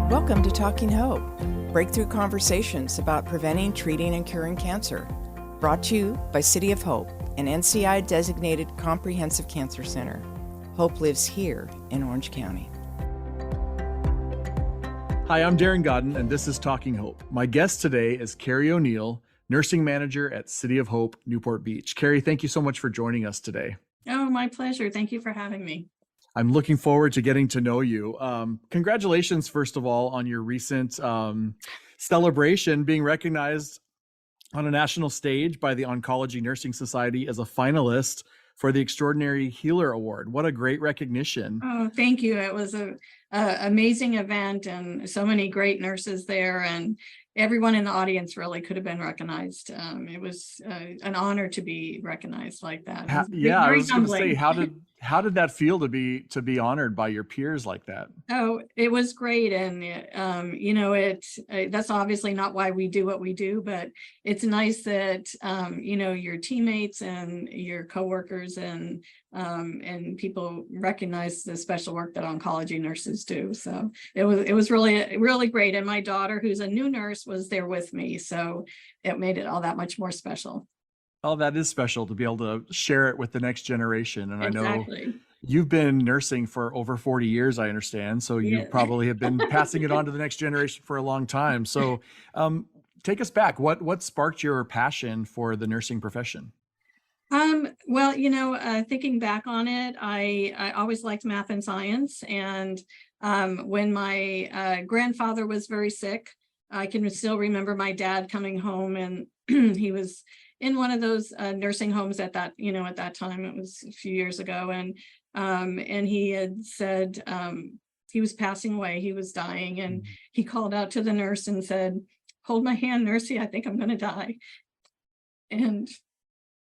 Welcome to Talking Hope, breakthrough conversations about preventing, treating, and curing cancer. Brought to you by City of Hope, an NCI-designated comprehensive cancer center. Hope lives here in Orange County. Hi, I'm Darren Godden, and this is Talking Hope. My guest today is Kerry O'Neil, nursing manager at City of Hope, Newport Beach. Kerry, thank you so much for joining us today. Oh, my pleasure. Thank you for having me. I'm looking forward to getting to know you. Congratulations, first of all, on your recent celebration, being recognized on a national stage by the Oncology Nursing Society as a finalist for the Extraordinary Healer Award. What a great recognition. Oh, thank you. It was a amazing event and so many great nurses there, and everyone in the audience really could have been recognized. It was an honor to be recognized like that. I was going to say, how did that feel to be honored by your peers like that? Oh, it was great. And, that's obviously not why we do what we do, but it's nice that, your teammates and your coworkers and people recognize the special work that oncology nurses do. So it was really, really great. And my daughter, who's a new nurse, was there with me. So it made it all that much more special. Oh, that is special to be able to share it with the next generation. And Exactly. I know you've been nursing for over 40 years, I understand. So you probably have been passing it on to the next generation for a long time. So take us back. What sparked your passion for the nursing profession? Thinking back on it, I always liked math and science. And when my grandfather was very sick, I can still remember my dad coming home, and he was in one of those nursing homes at that time. It was a few years ago. And he had said he was passing away, he was dying. And he called out to the nurse and said, "Hold my hand, Nursey, I think I'm going to die." And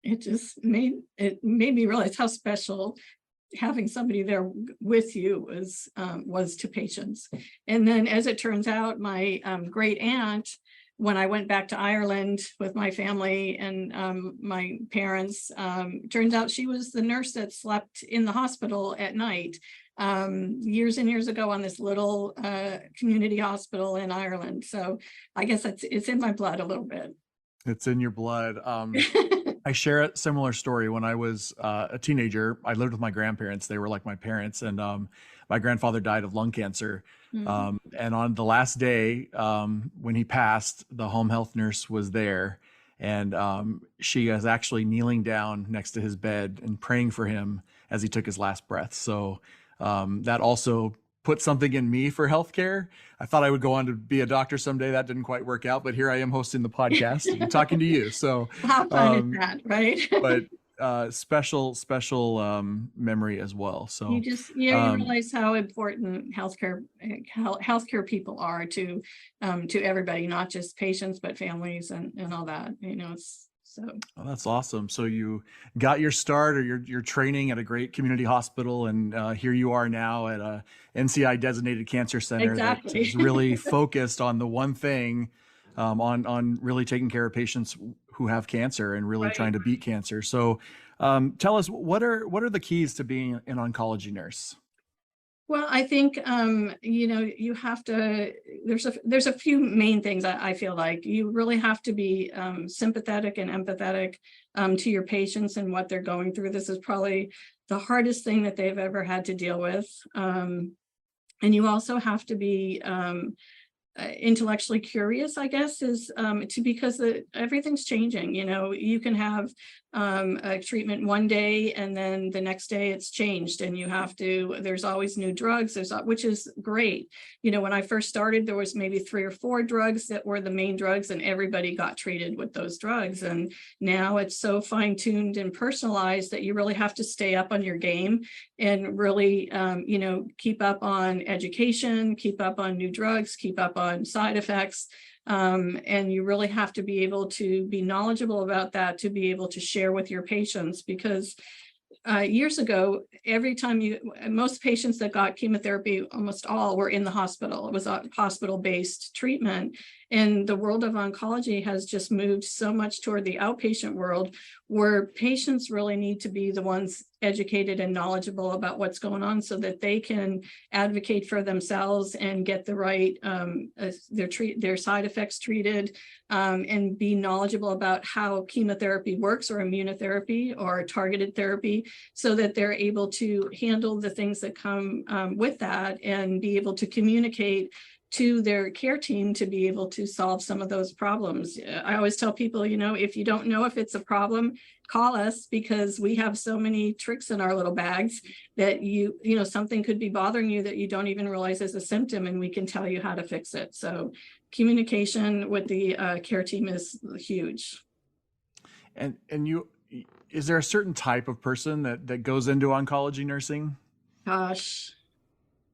it just made me realize how special having somebody there with you was to patients. And then, as it turns out, my great aunt, when I went back to Ireland with my family and my parents, turns out she was the nurse that slept in the hospital at night years and years ago on this little community hospital in Ireland. So I guess it's in my blood a little bit. It's in your blood. I share a similar story. When I was a teenager, I lived with my grandparents. They were like my parents. And my grandfather died of lung cancer. And on the last day, when he passed, the home health nurse was there. And she was actually kneeling down next to his bed and praying for him as he took his last breath. So that also put something in me for healthcare. I thought I would go on to be a doctor someday. That didn't quite work out, but here I am hosting the podcast and talking to you. So how fun is that, right? But special memory as well. So you realize how important healthcare people are to everybody, not just patients, but families and all that. Well, that's awesome. So you got your start or your training at a great community hospital, and here you are now at a NCI designated cancer center. Exactly. That is really focused on the one thing, on really taking care of patients who have cancer and really trying to beat cancer. So tell us, what are the keys to being an oncology nurse? Well, I think, you have to, there's a few main things I feel like. You really have to be sympathetic and empathetic to your patients and what they're going through. This is probably the hardest thing that they've ever had to deal with. And you also have to be intellectually curious, I guess, because everything's changing. You can have a treatment one day and then the next day it's changed, and there's always new drugs, which is great. When I first started, there was maybe 3 or 4 drugs that were the main drugs, and everybody got treated with those drugs. And now it's so fine-tuned and personalized that you really have to stay up on your game and really, keep up on education, keep up on new drugs, keep up on side effects. And you really have to be able to be knowledgeable about that to be able to share with your patients, because years ago, most patients that got chemotherapy, almost all, were in the hospital. It was a hospital-based treatment. And the world of oncology has just moved so much toward the outpatient world, where patients really need to be the ones educated and knowledgeable about what's going on so that they can advocate for themselves and get the right their side effects treated, and be knowledgeable about how chemotherapy works, or immunotherapy, or targeted therapy, so that they're able to handle the things that come with that, and be able to communicate to their care team to be able to solve some of those problems. I always tell people, if you don't know if it's a problem, call us, because we have so many tricks in our little bags that something could be bothering you that you don't even realize is a symptom, and we can tell you how to fix it. So communication with the care team is huge. And is there a certain type of person that goes into oncology nursing? Gosh,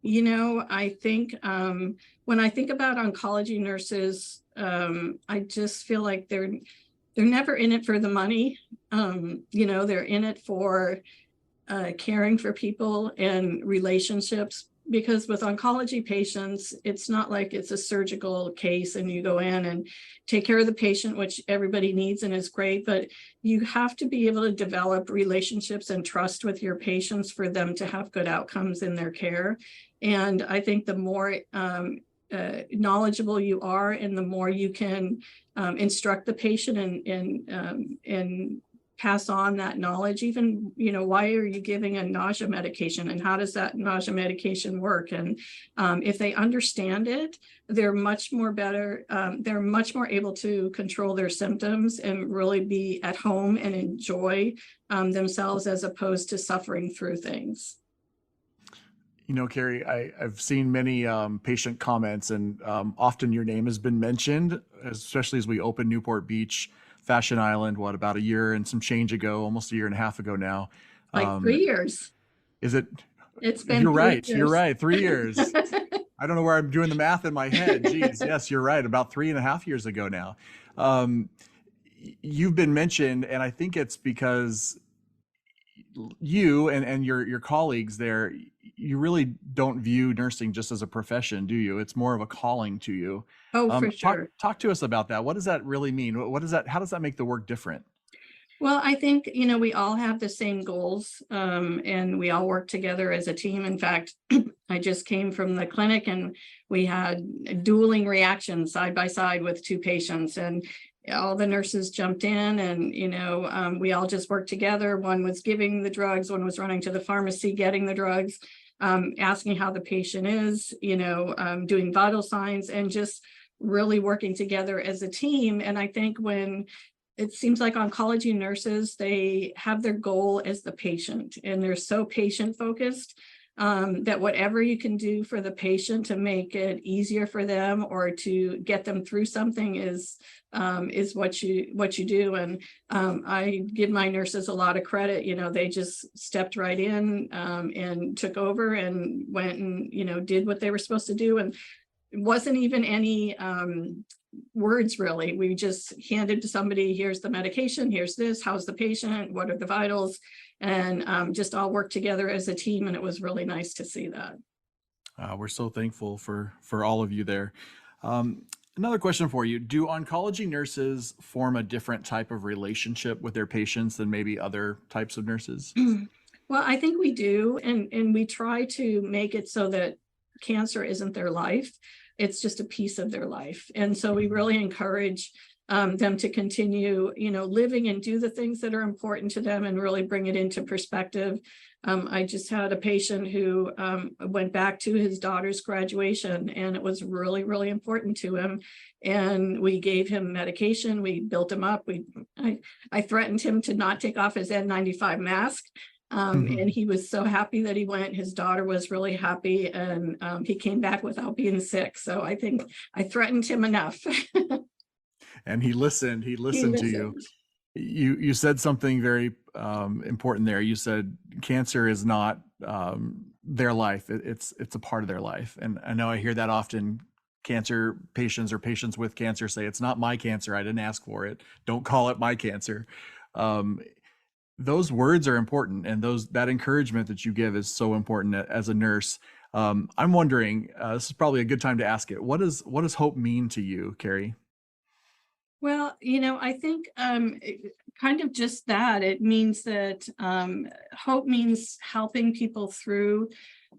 I think when I think about oncology nurses, I just feel like they're never in it for the money. They're in it for caring for people and relationships, because with oncology patients, it's not like it's a surgical case and you go in and take care of the patient, which everybody needs and is great, but you have to be able to develop relationships and trust with your patients for them to have good outcomes in their care. And I think the more knowledgeable you are, and the more you can instruct the patient and pass on that knowledge, even, why are you giving a nausea medication, and how does that nausea medication work? And if they understand it, they're much more able to control their symptoms and really be at home and enjoy themselves, as opposed to suffering through things. Kerry, I've seen many patient comments, and often your name has been mentioned, especially as we opened Newport Beach, Fashion Island, about a year and some change ago, almost a year and a half ago now. Like 3 years. Is it? It's been You're 3 right. years. You're right. 3 years. I don't know where I'm doing the math in my head. Geez, yes, you're right. About 3.5 years ago now. You've been mentioned, and I think it's because you and your colleagues there, you really don't view nursing just as a profession, do you? It's more of a calling to you. Oh, for sure. Talk to us about that. What does that really mean? How does that make the work different? Well, I think, we all have the same goals, and we all work together as a team. In fact, I just came from the clinic, and we had dueling reactions side by side with 2 patients, and all the nurses jumped in, and, we all just worked together. One was giving the drugs, one was running to the pharmacy, getting the drugs, asking how the patient is, doing vital signs, and just really working together as a team. And I think when it seems like oncology nurses, they have their goal as the patient, and they're so patient focused, that whatever you can do for the patient to make it easier for them, or to get them through something, is what you do. And I give my nurses a lot of credit. They just stepped right in, and took over, and went and did what they were supposed to do. And it wasn't even any words, really. We just handed to somebody, here's the medication, here's this, how's the patient, what are the vitals, and just all work together as a team. And it was really nice to see that. We're so thankful for all of you there. Another question for you. Do oncology nurses form a different type of relationship with their patients than maybe other types of nurses? Well, I think we do. And we try to make it so that cancer isn't their life. It's just a piece of their life. And so we really encourage them to continue, living and do the things that are important to them, and really bring it into perspective. I just had a patient who went back to his daughter's graduation, and it was really, really important to him. And we gave him medication. We built him up. I threatened him to not take off his N95 mask. And he was so happy that he went. His daughter was really happy, and he came back without being sick. So I think I threatened him enough. And he listened to you. You said something very important there. You said cancer is not their life. It's a part of their life. And I know I hear that often. Cancer patients or patients with cancer say, it's not my cancer. I didn't ask for it. Don't call it my cancer. Those words are important, and that encouragement that you give is so important as a nurse. I'm wondering, this is probably a good time to ask it. What does hope mean to you, Kerry? Well, I think kind of just that. It means that hope means helping people through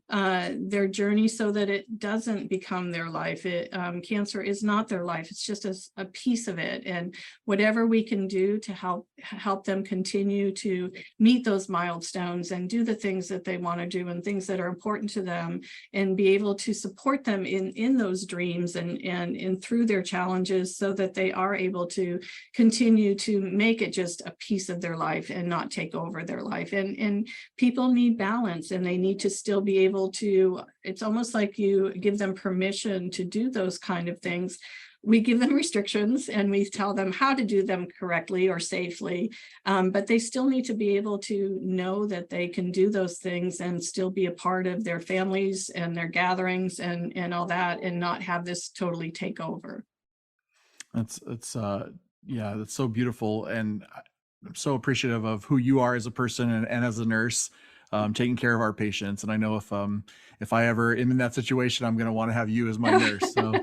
their journey so that it doesn't become their life. Cancer is not their life. It's just a piece of it. And whatever we can do to help them continue to meet those milestones and do the things that they want to do and things that are important to them, and be able to support them in those dreams and through their challenges, so that they are able to continue to make it just a piece of their life and not take over their life. And people need balance, and they need to still be able to, it's almost like you give them permission to do those kind of things. We give them restrictions and we tell them how to do them correctly or safely, but they still need to be able to know that they can do those things and still be a part of their families and their gatherings and all that, and not have this totally take over. Yeah, that's so beautiful. And I'm so appreciative of who you are as a person and as a nurse, taking care of our patients. And I know if I ever am in that situation, I'm going to want to have you as my nurse. So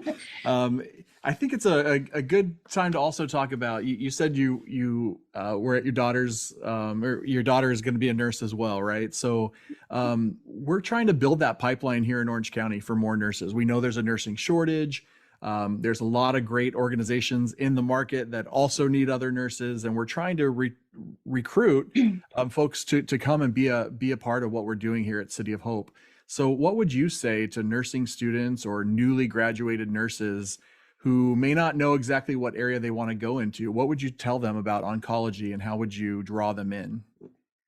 I think it's a good time to also talk about, you said you were at your daughter's, or your daughter is going to be a nurse as well, right? So we're trying to build that pipeline here in Orange County for more nurses. We know there's a nursing shortage. There's a lot of great organizations in the market that also need other nurses, and we're trying to recruit folks to come and be a part of what we're doing here at City of Hope. So what would you say to nursing students or newly graduated nurses who may not know exactly what area they want to go into? What would you tell them about oncology, and how would you draw them in?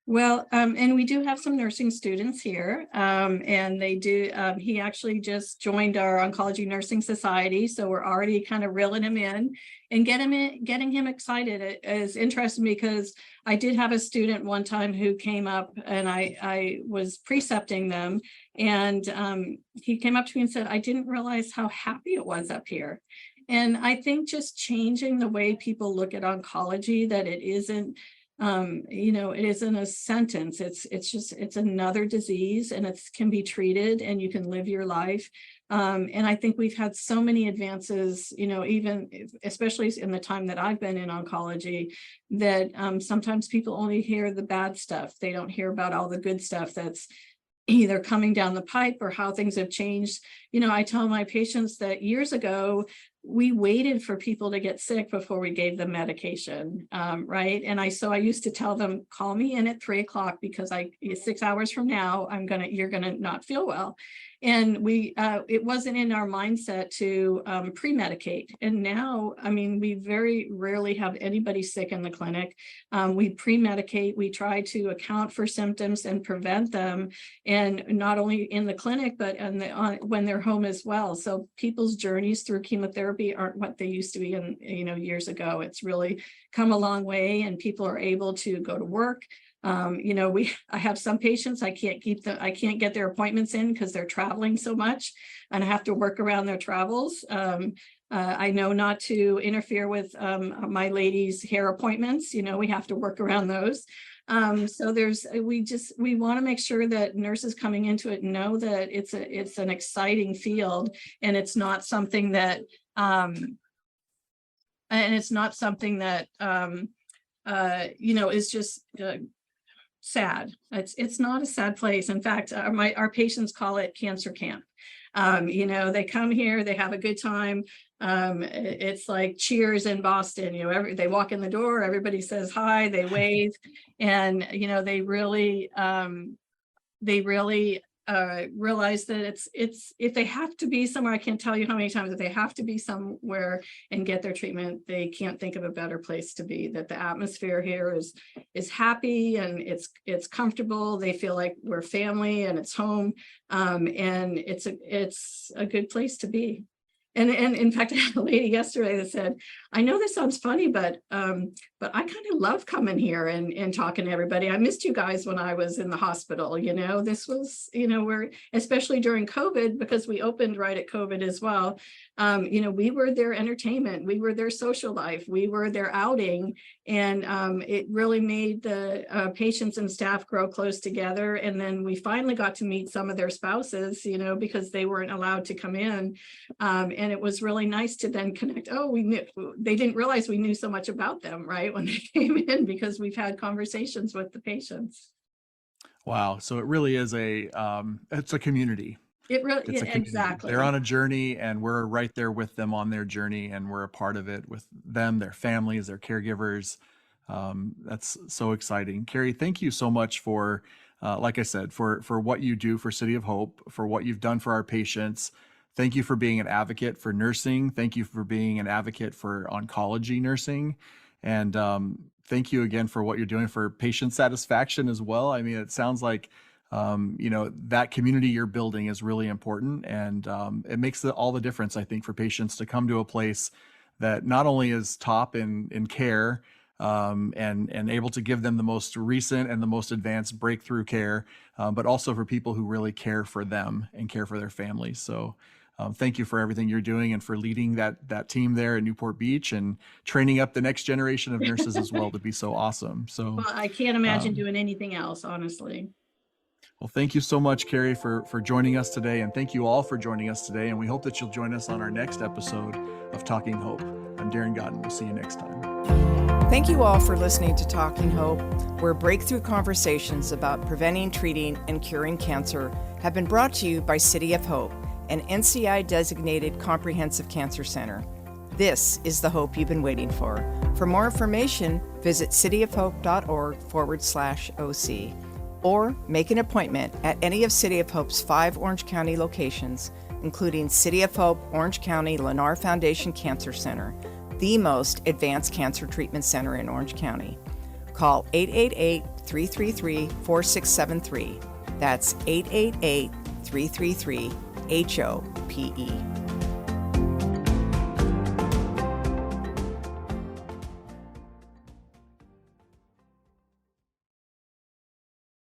Well, and we do have some nursing students here, and they do, he actually just joined our Oncology Nursing Society, so we're already kind of reeling him in and getting him excited. It is interesting because I did have a student one time who came up, and I was precepting them, and he came up to me and said, "I didn't realize how happy it was up here." And I think just changing the way people look at oncology, that it isn't, it isn't a sentence. It's another disease, and it can be treated, and you can live your life. And I think we've had so many advances, even especially in the time that I've been in oncology, that sometimes people only hear the bad stuff. They don't hear about all the good stuff that's either coming down the pipe or how things have changed. I tell my patients that years ago, we waited for people to get sick before we gave them medication, right? And I used to tell them, call me in at 3:00 because 6 hours from now, you're gonna not feel well. And it wasn't in our mindset to pre-medicate. And now, we very rarely have anybody sick in the clinic. We pre-medicate, we try to account for symptoms and prevent them, and not only in the clinic, but when they're home as well. So people's journeys through chemotherapy aren't what they used to be years ago. It's really come a long way, and people are able to go to work. I have some patients, I can't get their appointments in because they're traveling so much, and I have to work around their travels. I know not to interfere with my lady's hair appointments. We have to work around those. So we want to make sure that nurses coming into it know that it's an exciting field, and it's not something that is just sad. It's not a sad place. In fact, our patients call it cancer camp. They come here, they have a good time. It's like Cheers in Boston. They walk in the door, everybody says hi, they wave, and they really realize that it's if they have to be somewhere, I can't tell you how many times, if they have to be somewhere and get their treatment, they can't think of a better place to be. That the atmosphere here is happy, and it's comfortable. They feel like we're family, and it's home, and it's a good place to be. And in fact, I had a lady yesterday that said, I know this sounds funny, but I kind of love coming here and talking to everybody. I missed you guys when I was in the hospital. This was, we're, especially during COVID, because we opened right at COVID as well. We were their entertainment, we were their social life, we were their outing. And it really made the patients and staff grow close together. And then we finally got to meet some of their spouses, because they weren't allowed to come in. And it was really nice to then connect. Oh, they didn't realize we knew so much about them, right, when they came in, because we've had conversations with the patients. Wow. So it really is it's a community. It really, It's a community. exactly. They're on a journey, and we're right there with them on their journey, and we're a part of it with them, their families, their caregivers. That's so exciting. Kerry, thank you so much for, like I said, for what you do for City of Hope, for what you've done for our patients. Thank you for being an advocate for nursing. Thank you for being an advocate for oncology nursing. And thank you again for what you're doing for patient satisfaction as well. I mean, it sounds like, that community you're building is really important. And it makes all the difference, I think, for patients to come to a place that not only is top in care, and able to give them the most recent and the most advanced breakthrough care, but also for people who really care for them and care for their families. So thank you for everything you're doing and for leading that team there in Newport Beach and training up the next generation of nurses as well to be so awesome. So Well, I can't imagine doing anything else, honestly. Well, thank you so much, Kerry, for joining us today. And thank you all for joining us today. And we hope that you'll join us on our next episode of Talking Hope. I'm Darren Godden. We'll see you next time. Thank you all for listening to Talking Hope, where breakthrough conversations about preventing, treating, and curing cancer have been brought to you by City of Hope, an NCI-designated comprehensive cancer center. This is the hope you've been waiting for. For more information, visit cityofhope.org/OC or make an appointment at any of City of Hope's 5 Orange County locations, including City of Hope Orange County Lennar Foundation Cancer Center, the most advanced cancer treatment center in Orange County. Call 888-333-4673. That's 888-333-HOPE.